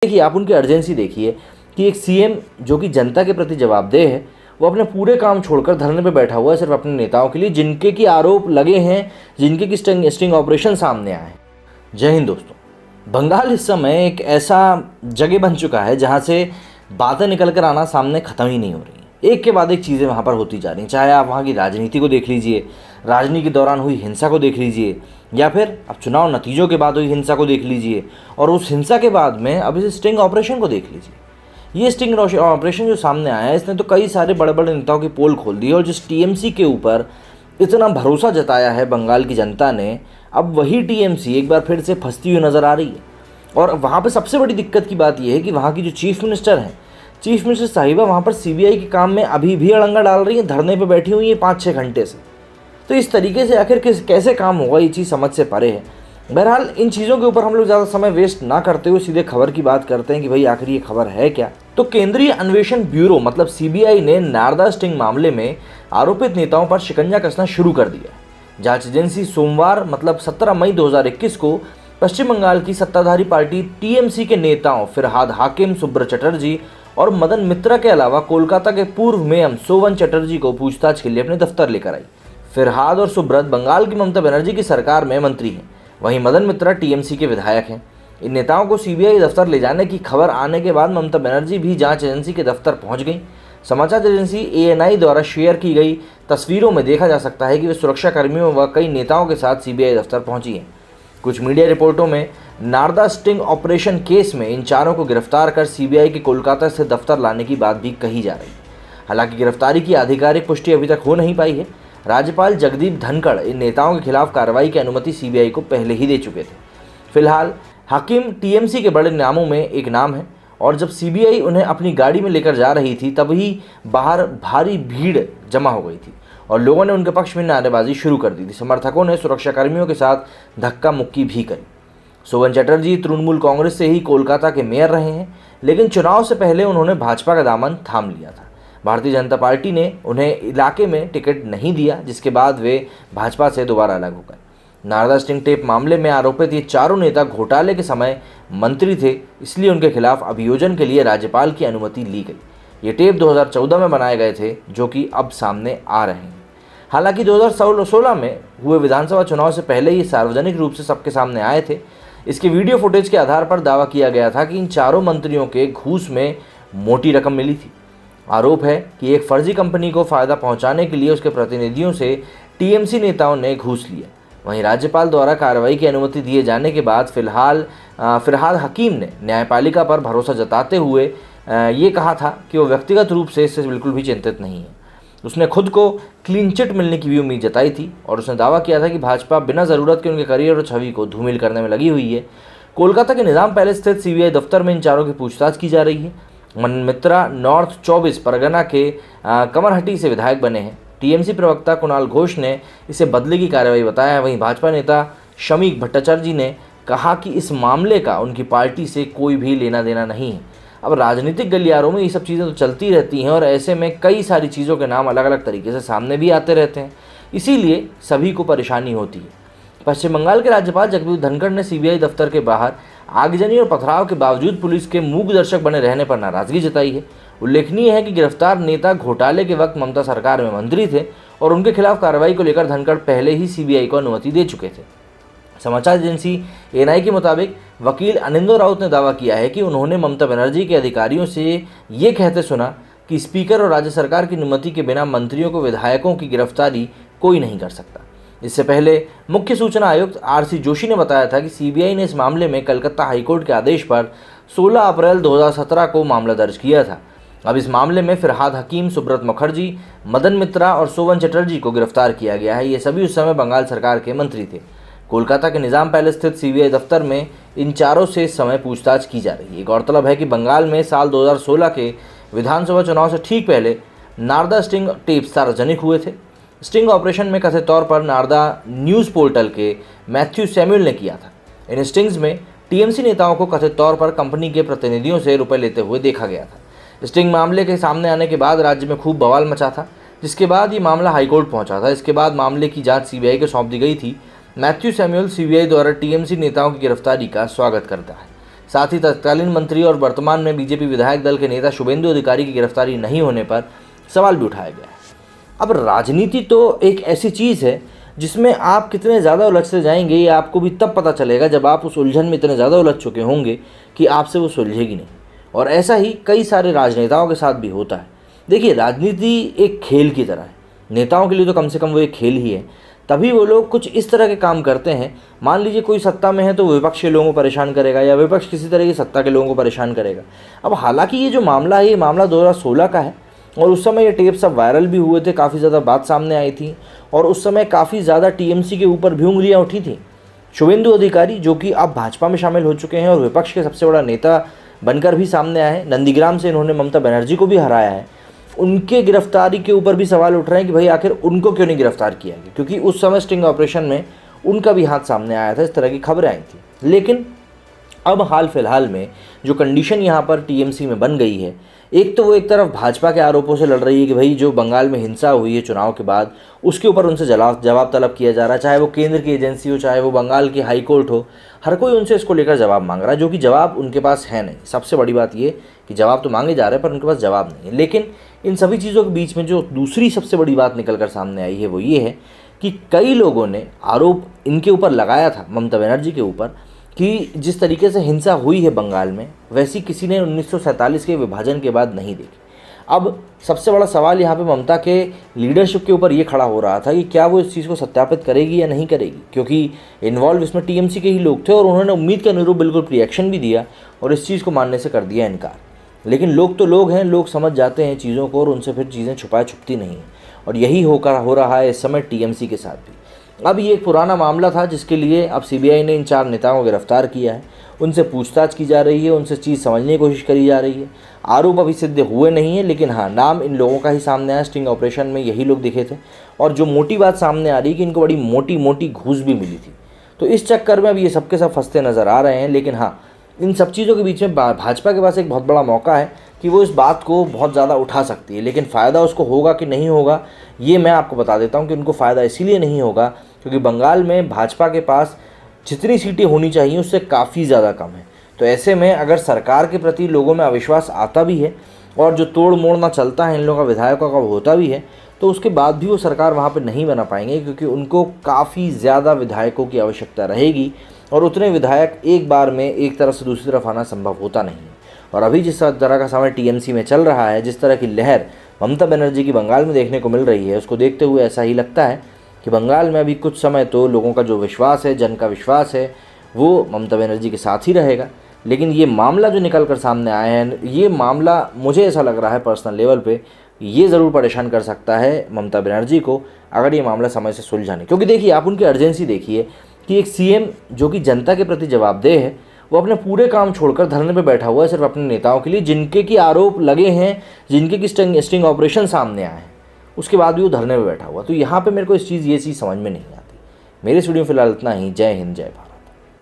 देखिए, आप उनकी अर्जेंसी देखिए कि एक सीएम जो कि जनता के प्रति जवाबदेह है, वो अपने पूरे काम छोड़कर धरने पे बैठा हुआ है सिर्फ अपने नेताओं के लिए, जिनके की आरोप लगे हैं, जिनके की स्टिंग ऑपरेशन सामने आए हैं। जय हिंद दोस्तों। बंगाल इस समय एक ऐसा जगह बन चुका है जहाँ से बातें निकल कर आना सामने ख़त्म ही नहीं हो रही हैं। एक के बाद एक चीज़ें वहाँ पर होती जा रही हैं, चाहे आप वहाँ की राजनीति को देख लीजिए, राजनीति के दौरान हुई हिंसा को देख लीजिए, या फिर अब चुनाव नतीजों के बाद हुई हिंसा को देख लीजिए, और उस हिंसा के बाद में अब इस स्टिंग ऑपरेशन को देख लीजिए। ये स्टिंग ऑपरेशन जो सामने आया है, इसने तो कई सारे बड़े बड़े नेताओं की पोल खोल दी, और जिस टीएमसी के ऊपर इतना भरोसा जताया है बंगाल की जनता ने, अब वही टीएमसी एक बार फिर से फंसती हुई नज़र आ रही है। और वहाँ पे सबसे बड़ी दिक्कत की बात यह है कि वहाँ की जो चीफ मिनिस्टर हैं, चीफ मिनिस्टर साहिबा वहाँ पर सीबीआई के काम में अभी भी अड़ंगा डाल रही हैं, धरने पे बैठी हुई हैं 5-6 घंटे से। तो इस तरीके से आखिर कैसे काम होगा, ये चीज़ समझ से परे है। बहरहाल इन चीज़ों के ऊपर हम लोग ज़्यादा समय वेस्ट ना करते हुए सीधे खबर की बात करते हैं कि भाई आखिर ये खबर है क्या। तो केंद्रीय अन्वेषण ब्यूरो मतलब सीबीआई ने नारदा स्टिंग मामले में आरोपित नेताओं पर शिकंजा कसना शुरू कर दिया है। जांच एजेंसी सोमवार मतलब 17 मई 2021 को पश्चिम बंगाल की सत्ताधारी पार्टी टीएमसी के नेताओं फिरहाद हाकिम, सुब्रत चटर्जी और मदन मित्रा के अलावा कोलकाता के पूर्व मेयम सोवन चटर्जी को पूछताछ के लिए अपने दफ्तर लेकर आई। फिरहाद और सुब्रत बंगाल की ममता बनर्जी की सरकार में मंत्री हैं, वहीं मदन मित्रा टीएमसी के विधायक हैं। इन नेताओं को सीबीआई दफ्तर ले जाने की खबर आने के बाद ममता बनर्जी भी जांच एजेंसी के दफ्तर पहुंच गई। समाचार एजेंसी एएनआई द्वारा शेयर की गई तस्वीरों में देखा जा सकता है कि वे सुरक्षा कर्मियों व कई नेताओं के साथ सीबीआई दफ्तर पहुंची हैं। कुछ मीडिया रिपोर्टों में नारदा स्टिंग ऑपरेशन केस में इन चारों को गिरफ्तार कर सीबीआई के कोलकाता से दफ्तर लाने की बात भी कही जा रही है। हालांकि गिरफ्तारी की आधिकारिक पुष्टि अभी तक हो नहीं पाई है। राज्यपाल जगदीप धनखड़ इन नेताओं के खिलाफ कार्रवाई की अनुमति सीबीआई को पहले ही दे चुके थे। फिलहाल हकीम टीएमसी के बड़े नामों में एक नाम है, और जब सीबीआई उन्हें अपनी गाड़ी में लेकर जा रही थी तभी बाहर भारी भीड़ जमा हो गई थी और लोगों ने उनके पक्ष में नारेबाजी शुरू कर दी थी। समर्थकों ने सुरक्षाकर्मियों के साथ धक्का मुक्की भी करी। सोवन चटर्जी तृणमूल कांग्रेस से ही कोलकाता के मेयर रहे हैं, लेकिन चुनाव से पहले उन्होंने भाजपा का दामन थाम लिया था। भारतीय जनता पार्टी ने उन्हें इलाके में टिकट नहीं दिया, जिसके बाद वे भाजपा से दोबारा अलग हो गए। नारदा स्टिंग टेप मामले में आरोपित ये चारों नेता घोटाले के समय मंत्री थे, इसलिए उनके खिलाफ अभियोजन के लिए राज्यपाल की अनुमति ली गई। ये टेप 2014 में बनाए गए थे, जो कि अब सामने आ रहे हैं। हालांकि 2016 में हुए विधानसभा चुनाव से पहले ये सार्वजनिक रूप से सबके सामने आए थे। इसके वीडियो फुटेज के आधार पर दावा किया गया था कि इन चारों मंत्रियों के घूस में मोटी रकम मिली थी। आरोप है कि एक फर्जी कंपनी को फ़ायदा पहुंचाने के लिए उसके प्रतिनिधियों से टीएमसी नेताओं ने घूस लिया। वहीं राज्यपाल द्वारा कार्रवाई की अनुमति दिए जाने के बाद फिरहाद हकीम ने न्यायपालिका पर भरोसा जताते हुए ये कहा था कि वो व्यक्तिगत रूप से इससे बिल्कुल भी चिंतित नहीं है। उसने खुद को क्लीन चिट मिलने की भी उम्मीद जताई थी और उसने दावा किया था कि भाजपा बिना ज़रूरत के उनके करियर और छवि को धूमिल करने में लगी हुई है। कोलकाता के निज़ाम पैलेस स्थित सीबीआई दफ्तर में इन चारों की पूछताछ की जा रही है। मदन मित्रा नॉर्थ 24 परगना के कमरहट्टी से विधायक बने हैं। टीएमसी प्रवक्ता कुणाल घोष ने इसे बदले की कार्रवाई बताया है। वहीं भाजपा नेता शमीक भट्टाचार्य ने कहा कि इस मामले का उनकी पार्टी से कोई भी लेना देना नहीं है। अब राजनीतिक गलियारों में ये सब चीज़ें तो चलती रहती हैं और ऐसे में कई सारी चीज़ों के नाम अलग अलग तरीके से सामने भी आते रहते हैं, इसीलिए सभी को परेशानी होती है। पश्चिम बंगाल के राज्यपाल जगदीप धनखड़ ने सीबीआई दफ्तर के बाहर आगजनी और पथराव के बावजूद पुलिस के मूक दर्शक बने रहने पर नाराजगी जताई है। उल्लेखनीय है कि गिरफ्तार नेता घोटाले के वक्त ममता सरकार में मंत्री थे और उनके खिलाफ कार्रवाई को लेकर धनखड़ पहले ही सीबीआई को अनुमति दे चुके थे। समाचार एजेंसी एएनआई के मुताबिक वकील अनिंदो राउत ने दावा किया है कि उन्होंने ममता बनर्जी के अधिकारियों से ये कहते सुना कि स्पीकर और राज्य सरकार की अनुमति के बिना मंत्रियों को विधायकों की गिरफ्तारी कोई नहीं कर सकता। इससे पहले मुख्य सूचना आयुक्त आरसी जोशी ने बताया था कि सीबीआई ने इस मामले में कलकत्ता हाईकोर्ट के आदेश पर 16 अप्रैल 2017 को मामला दर्ज किया था। अब इस मामले में फिरहाद हकीम, सुब्रत मुखर्जी, मदन मित्रा और सोवन चटर्जी को गिरफ्तार किया गया है। ये सभी उस समय बंगाल सरकार के मंत्री थे। कोलकाता के निज़ाम पैलेस स्थित सीबीआई दफ्तर में इन चारों से इस समय पूछताछ की जा रही है। गौरतलब है कि बंगाल में साल 2016 के विधानसभा चुनाव से ठीक पहले नारदा स्टिंग टेप सार्वजनिक हुए थे। स्टिंग ऑपरेशन में कथित तौर पर नारदा न्यूज़ पोर्टल के मैथ्यू सैमुअल ने किया था। इन स्टिंग्स में टीएमसी नेताओं को कथित तौर पर कंपनी के प्रतिनिधियों से रुपए लेते हुए देखा गया था। स्टिंग मामले के सामने आने के बाद राज्य में खूब बवाल मचा था, जिसके बाद ये मामला हाईकोर्ट पहुंचा था। इसके बाद मामले की जांच सीबीआई को सौंप दी गई थी। मैथ्यू सैमुअल सीबीआई द्वारा टीएमसी नेताओं की गिरफ्तारी का स्वागत करता है। साथ ही तत्कालीन मंत्री और वर्तमान में बीजेपी विधायक दल के नेता शुभेंदु अधिकारी की गिरफ्तारी नहीं होने पर सवाल भी उठाया गया है। अब राजनीति तो एक ऐसी चीज़ है जिसमें आप कितने ज़्यादा उलझते जाएंगे ये आपको भी तब पता चलेगा जब आप उस उलझन में इतने ज़्यादा उलझ चुके होंगे कि आपसे वो सुलझेगी नहीं। और ऐसा ही कई सारे राजनेताओं के साथ भी होता है। देखिए, राजनीति एक खेल की तरह है। नेताओं के लिए तो कम से कम वो एक खेल ही है, तभी वो लोग कुछ इस तरह के काम करते हैं। मान लीजिए कोई सत्ता में है तो विपक्ष के लोगों को परेशान करेगा या विपक्ष किसी तरह की सत्ता के लोगों को परेशान करेगा। अब हालांकि ये जो मामला है ये मामला 2016 का है और उस समय ये टेप सब वायरल भी हुए थे, काफ़ी ज़्यादा बात सामने आई थी और उस समय काफ़ी ज़्यादा टीएमसी के ऊपर भी उंगलियाँ उठी थी। शुभेंदु अधिकारी जो कि अब भाजपा में शामिल हो चुके हैं और विपक्ष के सबसे बड़ा नेता बनकर भी सामने आए हैं, नंदीग्राम से इन्होंने ममता बनर्जी को भी हराया है, उनके गिरफ्तारी के ऊपर भी सवाल उठ रहे हैं कि भाई आखिर उनको क्यों नहीं गिरफ्तार किया गया, क्योंकि उस समय स्टिंग ऑपरेशन में उनका भी हाथ सामने आया था, इस तरह की खबरें आई थी। लेकिन अब हाल फिलहाल में जो कंडीशन यहाँ पर टीएमसी में बन गई है, एक तो वो एक तरफ भाजपा के आरोपों से लड़ रही है कि भाई जो बंगाल में हिंसा हुई है चुनाव के बाद उसके ऊपर उनसे जवाब तलब किया जा रहा है, चाहे वो केंद्र की एजेंसी हो चाहे वो बंगाल की हाई कोर्ट हो, हर कोई उनसे इसको लेकर जवाब मांग रहा है, जो कि जवाब उनके पास है नहीं। सबसे बड़ी बात ये कि जवाब तो मांगे जा रहे हैं पर उनके पास जवाब नहीं है। लेकिन इन सभी चीज़ों के बीच में जो दूसरी सबसे बड़ी बात निकल कर सामने आई है वो ये है कि कई लोगों ने आरोप इनके ऊपर लगाया था, ममता बनर्जी के ऊपर, कि जिस तरीके से हिंसा हुई है बंगाल में वैसी किसी ने 1947 के विभाजन के बाद नहीं देखी। अब सबसे बड़ा सवाल यहाँ पे ममता के लीडरशिप के ऊपर ये खड़ा हो रहा था कि क्या वो इस चीज़ को सत्यापित करेगी या नहीं करेगी, क्योंकि इन्वॉल्व इसमें टीएमसी के ही लोग थे और उन्होंने उम्मीद के अनुरूप बिल्कुल रिएक्शन भी दिया और इस चीज़ को मानने से कर दिया इनकार। लेकिन लोग तो लोग हैं, लोग समझ जाते हैं चीज़ों को और उनसे फिर चीज़ें छुपाए छुपती नहीं हैं और यही हो रहा है इस समय टीएमसी के साथ भी। अब ये एक पुराना मामला था जिसके लिए अब सीबीआई ने इन 4 नेताओं को गिरफ्तार किया है, उनसे पूछताछ की जा रही है, उनसे चीज़ समझने की कोशिश करी जा रही है। आरोप अभी सिद्ध हुए नहीं है, लेकिन हाँ, नाम इन लोगों का ही सामने आया। स्टिंग ऑपरेशन में यही लोग दिखे थे और जो मोटी बात सामने आ रही है कि इनको बड़ी मोटी मोटी घूस भी मिली थी। तो इस चक्कर में अब ये सबके सब फंसते नज़र आ रहे हैं। लेकिन हाँ, इन सब चीज़ों के बीच में भाजपा के पास एक बहुत बड़ा मौका है कि वो इस बात को बहुत ज़्यादा उठा सकती है। लेकिन फ़ायदा उसको होगा कि नहीं होगा ये मैं आपको बता देता हूँ कि उनको फ़ायदा इसीलिए नहीं होगा क्योंकि बंगाल में भाजपा के पास जितनी सीटें होनी चाहिए उससे काफ़ी ज़्यादा कम है। तो ऐसे में अगर सरकार के प्रति लोगों में अविश्वास आता भी है और जो तोड़ मोड़ ना चलता है इन लोगों का विधायकों का होता भी है, तो उसके बाद भी वो सरकार वहाँ पर नहीं बना पाएंगे क्योंकि उनको काफ़ी ज़्यादा विधायकों की आवश्यकता रहेगी और उतने विधायक एक बार में एक तरफ से दूसरी तरफ आना संभव होता नहीं है। और अभी जिस तरह का समय टीएमसी में चल रहा है, जिस तरह की लहर ममता बनर्जी की बंगाल में देखने को मिल रही है, उसको देखते हुए ऐसा ही लगता है कि बंगाल में अभी कुछ समय तो लोगों का जो विश्वास है, जन का विश्वास है, वो ममता बनर्जी के साथ ही रहेगा। लेकिन ये मामला जो निकल कर सामने आया है, ये मामला मुझे ऐसा लग रहा है पर्सनल लेवल पे ये ज़रूर परेशान कर सकता है ममता बनर्जी को अगर ये मामला समय से सुलझा नहीं। क्योंकि देखिए, आप उनकी अर्जेंसी देखिए कि एक सीएम जो कि जनता के प्रति जवाबदेह है, वो अपने पूरे काम छोड़कर धरने पे बैठा हुआ है सिर्फ अपने नेताओं के लिए, जिनके की आरोप लगे हैं, जिनके की स्टिंग ऑपरेशन सामने आए हैं, उसके बाद भी वो धरने पे बैठा हुआ। तो यहाँ पे मेरे को ये चीज़ समझ में नहीं आती। मेरे स्टूडियो फिलहाल इतना ही। जय हिंद, जय भारत।